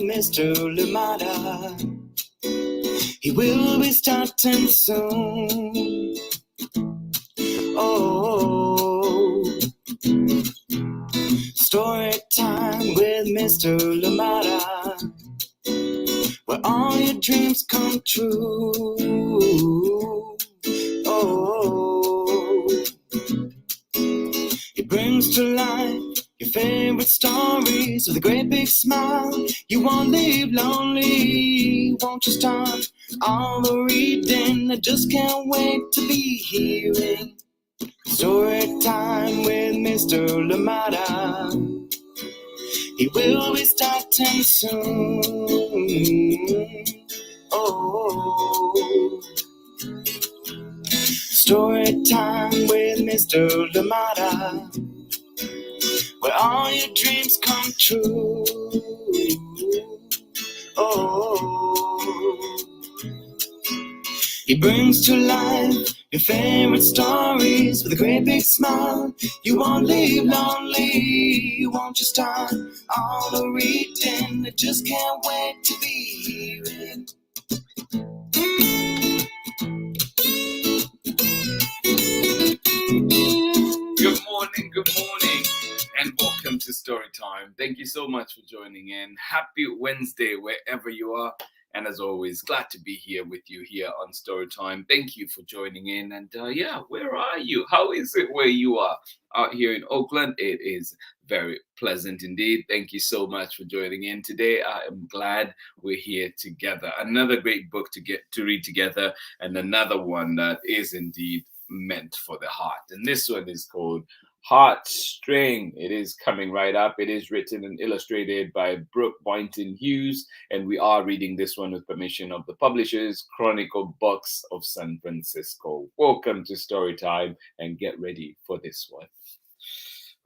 Mr. Lamada. He will be starting soon. Oh, story time with Mr. Lamada, where all your dreams come true. Oh, he brings to life your favorite stories with a great big smile. You won't leave lonely, won't you start all the reading? I just can't wait to be hearing story time with Mr. Lamada. He will be starting soon. Oh, story time with Mr. Lamada, where all your dreams come true. Oh, he brings to life your favorite stories with a great big smile. You won't leave lonely, you won't just start all the reading. I just can't wait to be hearing. Good morning, and welcome to Storytime. Thank you so much for joining in. Happy Wednesday, wherever you are. And as always, glad to be here with you here on Storytime. Thank you for joining in. And where are you? How is it where you are? Out here in Oakland, it is very pleasant indeed. Thank you so much for joining in today. I am glad we're here together. Another great book to read together, and another one that is indeed meant for the heart. And this one is called Heartstring. It is coming right up. It is written and illustrated by Brooke Boynton-HUGHES, and we are reading this one with permission of the publishers, Chronicle Books of San Francisco. Welcome to Storytime, and get ready for this one.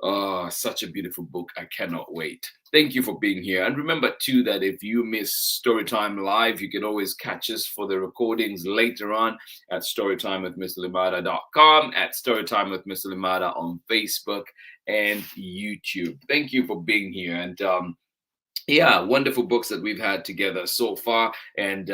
Oh, such a beautiful book. I cannot wait. Thank you for being here. And remember, too, that if you miss Storytime Live, you can always catch us for the recordings later on at storytimewithmrlamada.com, at Storytime with Mr. Lamada on Facebook and YouTube. Thank you for being here. And wonderful books that we've had together so far. And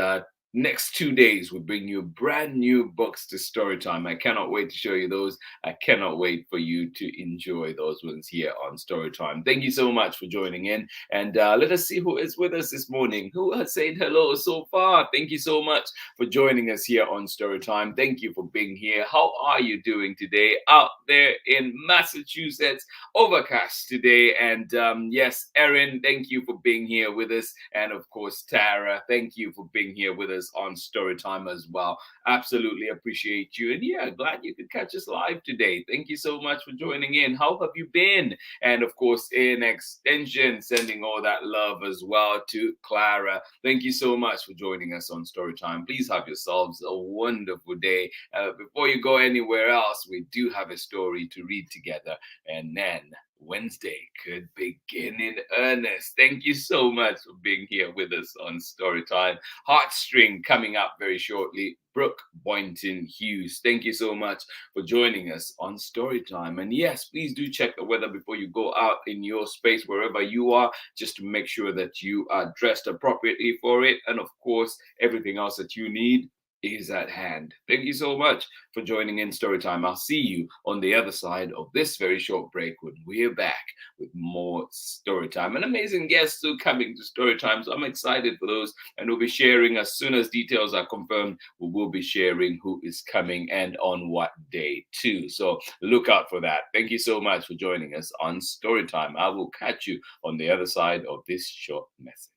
next 2 days, we'll bring you brand new books to Storytime. I cannot wait to show you those. I cannot wait for you to enjoy those ones here on Storytime. Thank you so much for joining in. And let us see who is with us this morning. Who has said hello so far? Thank you so much for joining us here on Storytime. Thank you for being here. How are you doing today out there in Massachusetts? Overcast today. And yes, Erin, thank you for being here with us. And of course, Tara, thank you for being here with us on Storytime as well. Absolutely appreciate you. And yeah, glad you could catch us live today. Thank you so much for joining in. How have you been? And of course, in extension, sending all that love as well to Clara. Thank you so much for joining us on Storytime. Please have yourselves a wonderful day. Before you go anywhere else, we do have a story to read together, and then Wednesday could begin in earnest. Thank you so much for being here with us on Storytime. Heartstring coming up very shortly. Brooke Boynton-HUGHES. Thank you so much for joining us on Storytime. And yes, please do check the weather before you go out in your space, wherever you are, just to make sure that you are dressed appropriately for it. And of course, everything else that you need is at hand. Thank you so much for joining in Storytime. I'll see you on the other side of this very short break when we're back with more Storytime. An amazing guest still coming to Storytime, so I'm excited for those, and we'll be sharing as soon as details are confirmed. We will be sharing who is coming and on what day too. So look out for that. Thank you so much for joining us on Storytime. I will catch you on the other side of this short message.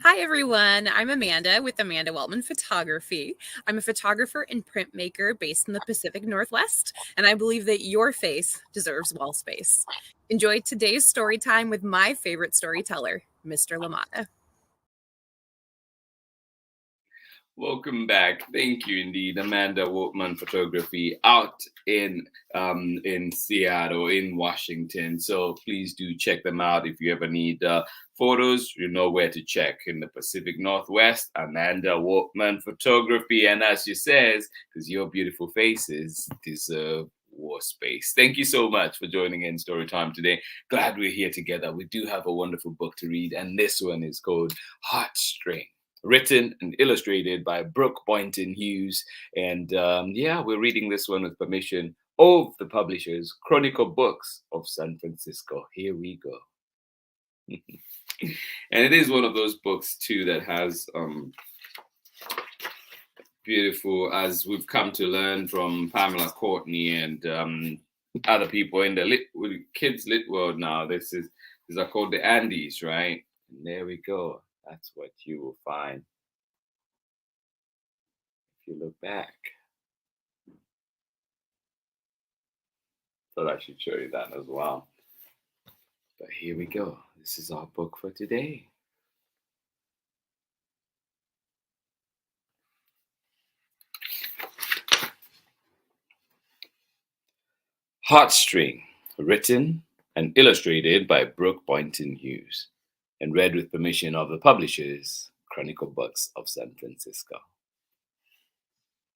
Hi, everyone. I'm Amanda with Amanda Weltman Photography. I'm a photographer and printmaker based in the Pacific Northwest, and I believe that your face deserves wall space. Enjoy today's story time with my favorite storyteller, Mr. Lamada. Welcome back. Thank you indeed, Amanda Weltman Photography out in Seattle, in Washington. So please do check them out if you ever need photos. You know where to check in the Pacific Northwest. Amanda Weltman Photography, and as she says, because your beautiful faces deserve war space. Thank you so much for joining in Storytime today. Glad we're here together. We do have a wonderful book to read, and this one is called Heartstring, written and illustrated by Brooke Boynton-Hughes. And yeah, we're reading this one with permission of the publishers, Chronicle Books of San Francisco. Here we go. And it is one of those books too that has beautiful, as we've come to learn from Pamela Courtney and other people in the kids lit world now. These are called the Andes, right? And there we go. That's what you will find if you look back. Thought I should show you that as well. But here we go. This is our book for today. Heartstring, written and illustrated by Brooke Boynton-Hughes, and read with permission of the publishers, Chronicle Books of San Francisco.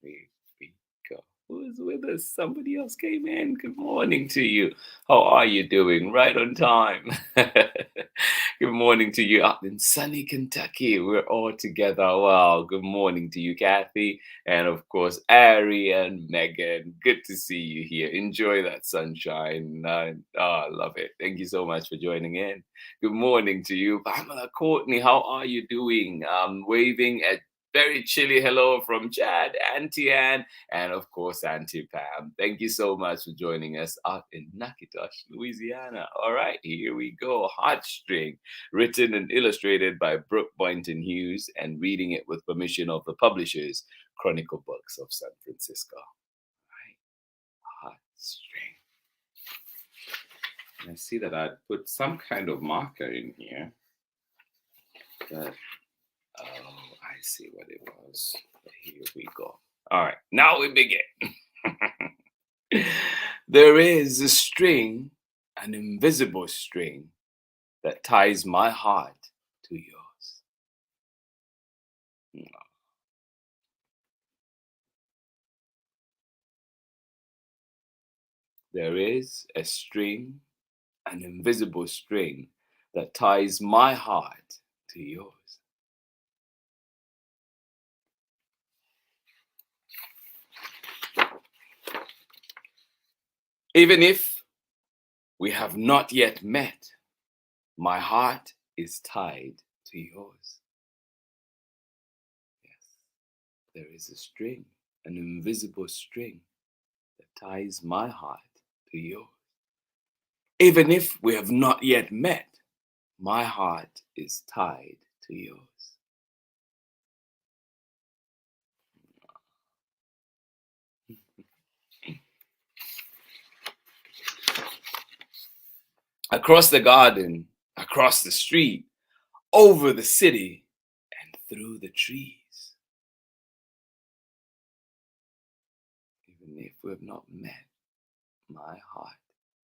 Here we go. Who is with us? Somebody else came in. Good morning to you. How are you doing? Right on time. Good morning to you out in sunny Kentucky. We're all together. Wow. Good morning to you, Kathy. And of course, Ari and Megan. Good to see you here. Enjoy that sunshine. I love it. Thank you so much for joining in. Good morning to you, Pamela Courtney. How are you doing? Waving at very chilly hello from Chad, Auntie Ann, and of course, Auntie Pam. Thank you so much for joining us out in Natchitoches, Louisiana. All right, here we go. Heartstring, written and illustrated by Brooke Boynton-Hughes, and reading it with permission of the publishers, Chronicle Books of San Francisco. All right, Heartstring. And I see that I put some kind of marker in here. But I see what it was. Here we go. All right, now we begin. There is a string, an invisible string, that ties my heart to yours. There is a string, an invisible string, that ties my heart to yours. Even if we have not yet met, my heart is tied to yours. Yes, there is a string, an invisible string, that ties my heart to yours. Even if we have not yet met, my heart is tied to yours. Across the garden, across the street, over the city, and through the trees. Even if we have not met, my heart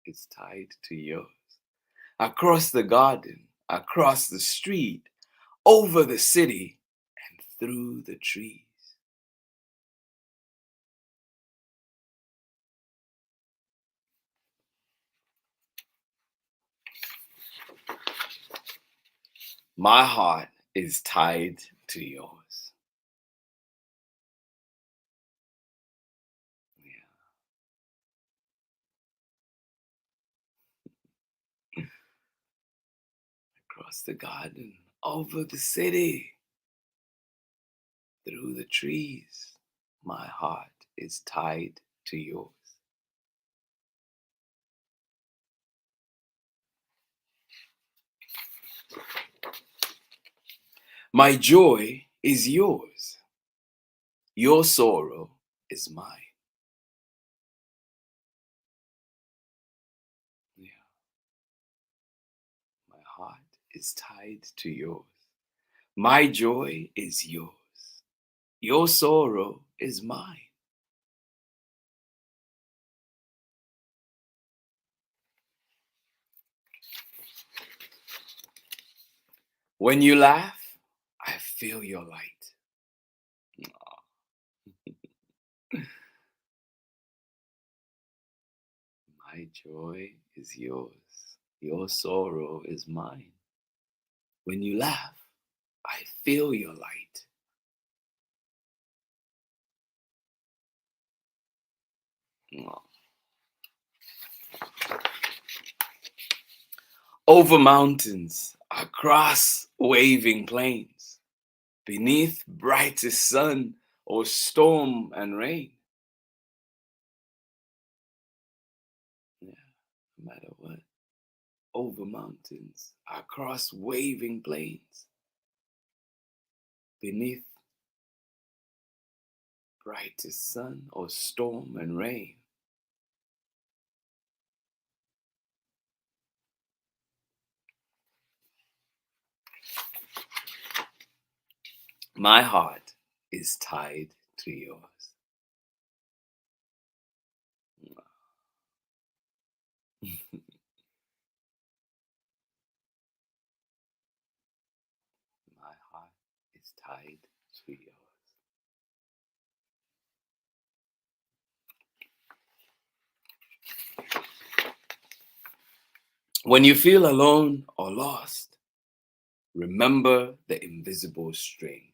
is tied to yours. Across the garden, across the street, over the city, and through the trees. My heart is tied to yours. Yeah. Across the garden, over the city, through the trees, my heart is tied to yours. My joy is yours. Your sorrow is mine. Yeah. My heart is tied to yours. My joy is yours. Your sorrow is mine. When you laugh, I feel your light. My joy is yours. Your sorrow is mine. When you laugh, I feel your light. Oh. Over mountains, across waving plains, beneath brightest sun or storm and rain. Yeah, no matter what. Over mountains, across waving plains, beneath brightest sun or storm and rain. My heart is tied to yours. My heart is tied to yours. When you feel alone or lost, remember the invisible string.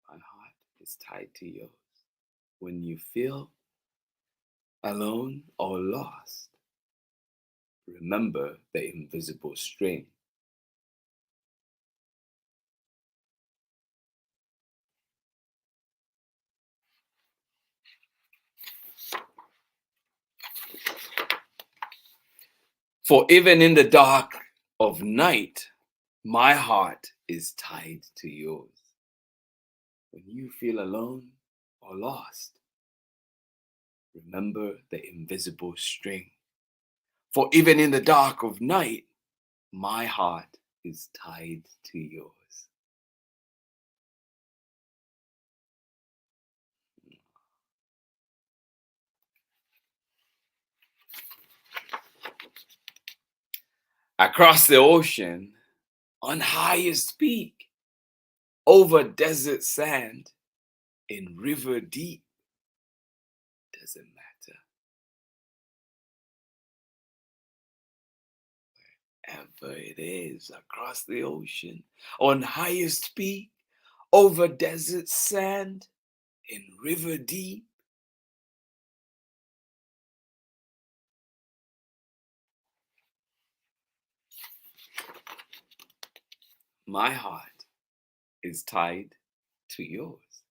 My heart is tied to yours. When you feel alone or lost, remember the invisible string. For even in the dark of night, my heart is tied to yours. When you feel alone or lost, remember the invisible string. For even in the dark of night, my heart is tied to yours. Across the ocean, on highest peak, over desert sand, in river deep, doesn't matter. Wherever it is, across the ocean, on highest peak, over desert sand, in river deep, my heart is tied to yours.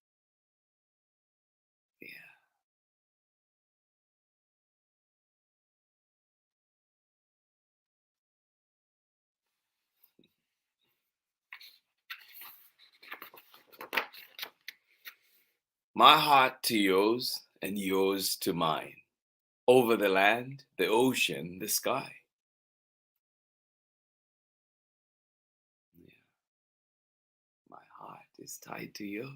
Yeah. My heart to yours and yours to mine. Over the land, the ocean, the sky. Yeah. My heart is tied to yours.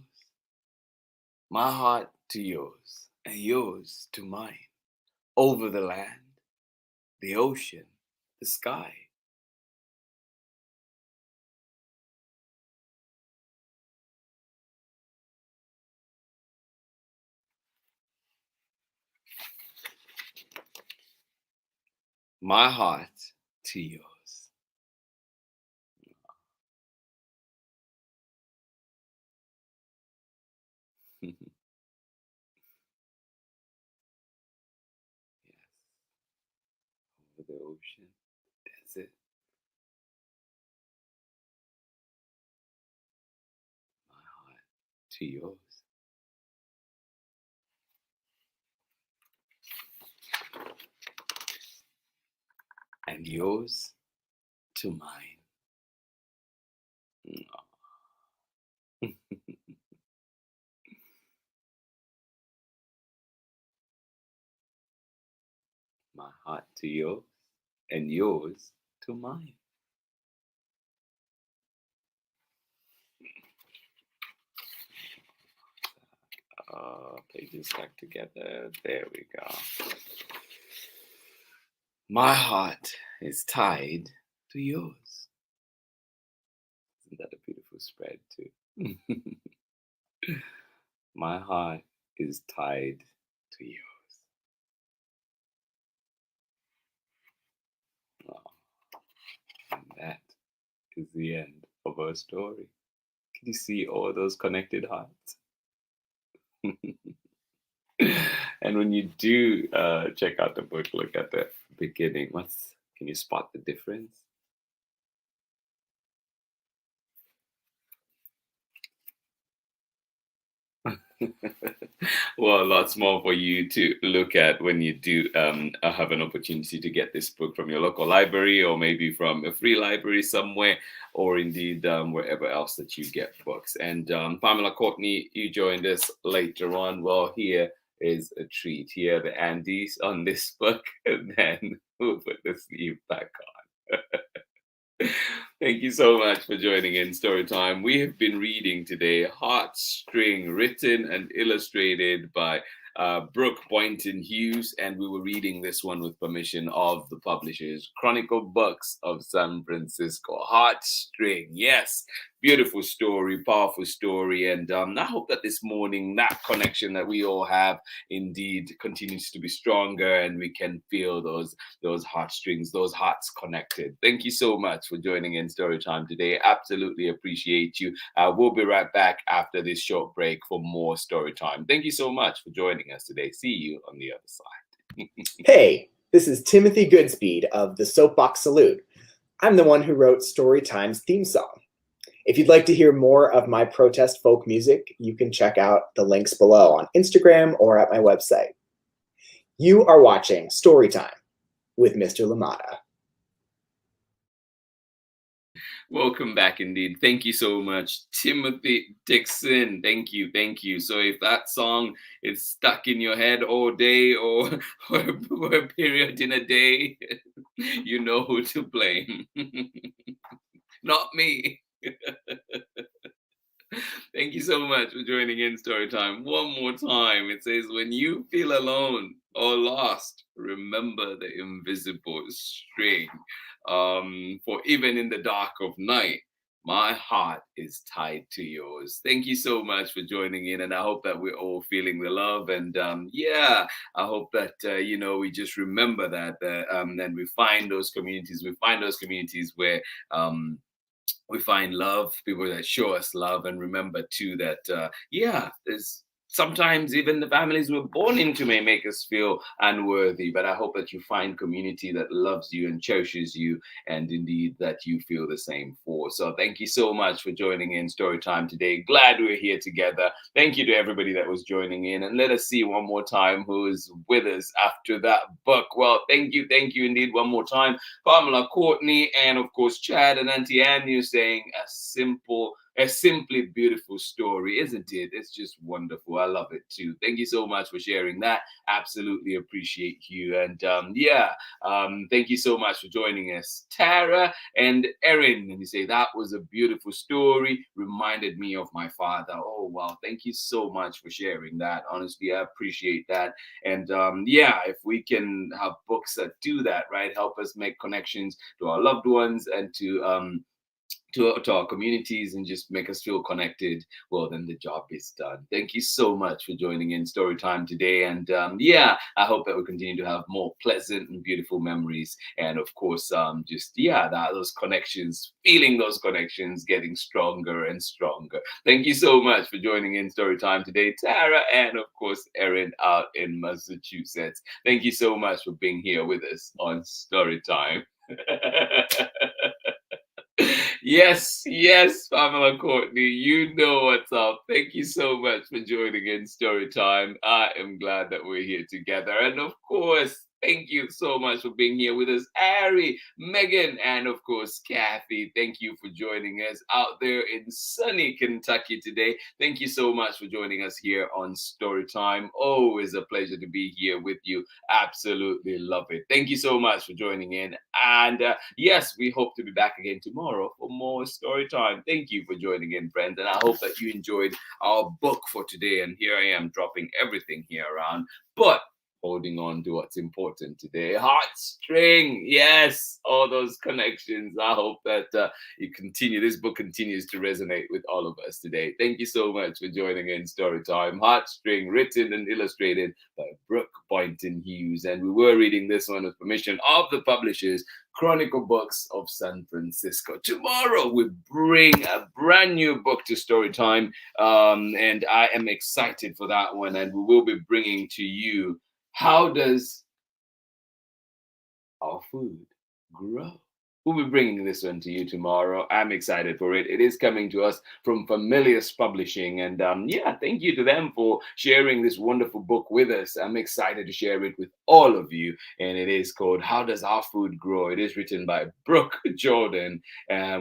My heart to yours and yours to mine. Over the land, the ocean, the sky. My heart to yours. Yes. Over the ocean, desert. My heart to yours. And yours to mine. My heart to yours and yours to mine. Pages stuck together. There we go. My heart is tied to yours. Isn't that a beautiful spread too? My heart is tied to yours. Oh, and that is the end of our story. Can you see all those connected hearts? And when you do check out the book, look at the beginning. Can you spot the difference? Well, lots more for you to look at when you do have an opportunity to get this book from your local library, or maybe from a free library somewhere, or indeed wherever else that you get books. And Pamela Courtney, you joined us later on. Well, here is a treat. Here are the Andes on this book, and then we'll put the sleeve back on. Thank you so much for joining in Storytime. We have been reading today Heartstring, written and illustrated by Brooke Boynton-HUGHES, and we were reading this one with permission of the publishers, Chronicle Books of San Francisco. Heartstring, yes, beautiful story, powerful story, and I hope that this morning that connection that we all have indeed continues to be stronger, and we can feel those heartstrings, those hearts connected. Thank you so much for joining in Storytime today. Absolutely appreciate you. We'll be right back after this short break for more Storytime. Thank you so much for joining us today. See you on the other side. Hey, this is Timothy Goodspeed of the Soapbox Salute. I'm the one who wrote Storytime's theme song. If you'd like to hear more of my protest folk music, you can check out the links below on Instagram or at my website. You are watching Storytime with Mr. LaMotta. Welcome back indeed. Thank you so much, Timothy Dixon. Thank you, thank you. So if that song is stuck in your head all day or a period in a day, you know who to blame. Not me. Thank you so much for joining in Storytime. One more time, it says, when you feel alone or lost, remember the invisible string. For even in the dark of night, my heart is tied to yours. Thank you so much for joining in, and I hope that we're all feeling the love. And I hope that we just remember that, and we find those communities. We find those communities where we find love, people that show us love, and remember too that there's sometimes even the families we're born into may make us feel unworthy, but I hope that you find community that loves you and cherishes you, and indeed that you feel the same for. So thank you so much for joining in Storytime today. Glad we're here together. Thank you to everybody that was joining in, and let us see one more time who is with us after that book. Well, thank you indeed one more time. Pamela Courtney, and of course Chad and Auntie Ann, you saying a simply beautiful story, isn't it? It's just wonderful. I love it too. Thank you so much for sharing that. Absolutely appreciate you. And thank you so much for joining us, Tara and Erin. And you say that was a beautiful story. Reminded me of my father. Oh wow! Thank you so much for sharing that. Honestly, I appreciate that. And if we can have books that do that, right, help us make connections to our loved ones and to our communities, and just make us feel connected, well, then the job is done. Thank you so much for joining in Storytime today. And I hope that we continue to have more pleasant and beautiful memories. And of course, those connections, feeling those connections getting stronger and stronger. Thank you so much for joining in Storytime today, Tara, and of course, Erin out in Massachusetts. Thank you so much for being here with us on Storytime. Yes, Pamela Courtney, you know what's up. Thank you so much for joining in Storytime. I am glad that we're here together. And of course, thank you so much for being here with us, Ari, Megan, and of course, Kathy. Thank you for joining us out there in sunny Kentucky today. Thank you so much for joining us here on Storytime. Always a pleasure to be here with you. Absolutely love it. Thank you so much for joining in. And yes, we hope to be back again tomorrow for more Storytime. Thank you for joining in, friends. And I hope that you enjoyed our book for today. And here I am dropping everything here around. But holding on to what's important today. Heartstring, yes, all those connections. I hope that this book continues to resonate with all of us today. Thank you so much for joining in Storytime. Heartstring, written and illustrated by Brooke BOYNTON-HUGHES. And we were reading this one with permission of the publishers, Chronicle Books of San Francisco. Tomorrow we bring a brand new book to Storytime, and I am excited for that one. And we will be bringing to you, how does our food grow? We'll be bringing this one to you tomorrow. I'm excited for it. It is coming to us from Familius Publishing. And thank you to them for sharing this wonderful book with us. I'm excited to share it with all of you. And it is called How Does Our Food Grow? It is written by Brooke Jordan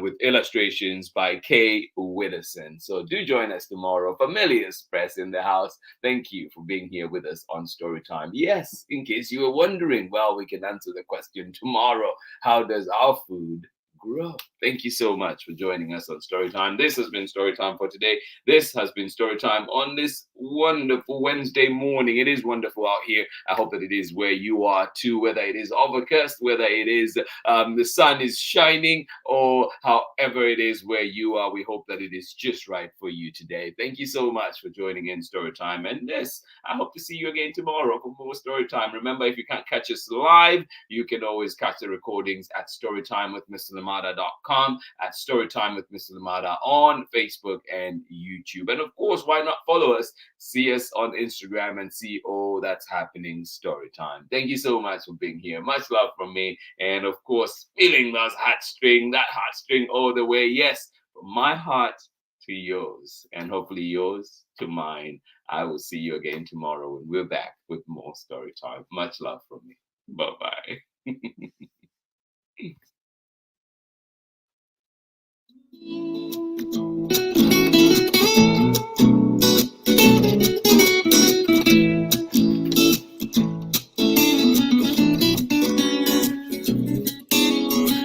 with illustrations by Kay Widdowson. So do join us tomorrow. Familius Press in the house. Thank you for being here with us on Storytime. Yes, in case you were wondering, well, we can answer the question tomorrow. How does our food grow? Thank you so much for joining us on Storytime. This has been Storytime for today. This has been Storytime on this wonderful Wednesday morning. It is wonderful out here. I hope that it is where you are too, whether it is overcast, whether it is the sun is shining, or however it is where you are. We hope that it is just right for you today. Thank you so much for joining in Storytime. And yes, I hope to see you again tomorrow for more Storytime. Remember, if you can't catch us live, you can always catch the recordings at storytimewithmrlamada.com, at Storytime with Mr. Lamada on Facebook and YouTube. And of course, why not follow us, see us on Instagram, and see all that's happening Storytime. Thank you so much for being here. Much love from me. And of course, feeling that heartstring all the way. Yes, from my heart to yours, and hopefully yours to mine. I will see you again tomorrow when we're back with more Storytime. Much love from me. Bye-bye.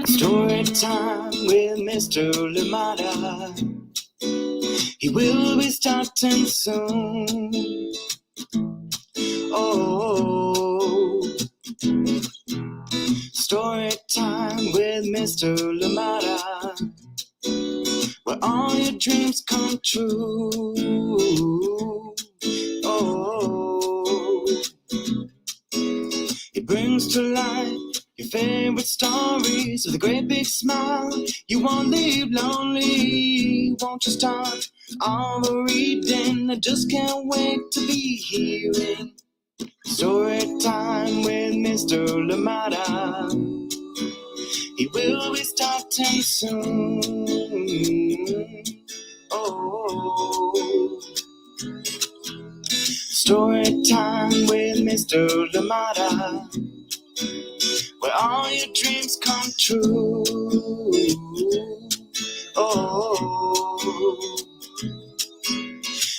Story time with Mr. Lamada. He will be starting soon. Oh, story time with Mr. Lamada, where all your dreams come true. Oh, he brings to life your favorite stories with a great big smile. You won't leave lonely, won't you start all the reading? I just can't wait to be hearing story time with Mr. Lamada. He will be starting soon. Oh, story time with Mr. Lamada, where all your dreams come true. Oh,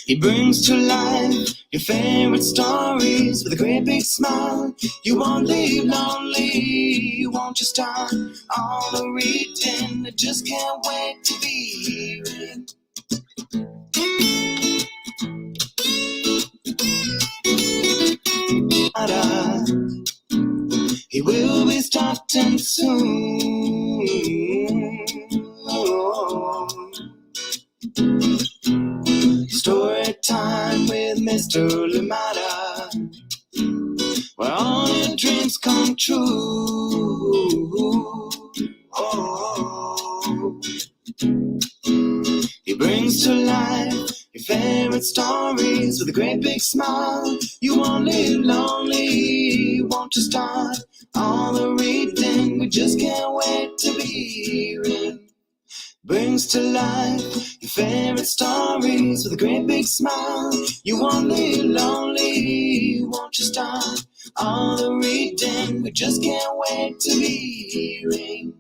he brings to life your favorite stories with a great big smile. You won't leave lonely, won't you start all the reading? I just can't wait to be hearing he will be starting soon. Oh, story time with Mr. Lamada, where all your dreams come true. Oh, he brings to life your favorite stories with a great big smile. You won't live lonely, won't you start all the reading? We just can't wait to be hearing. Brings to life your favorite stories with a great big smile. You won't live lonely, won't you start all the reading? We just can't wait to be hearing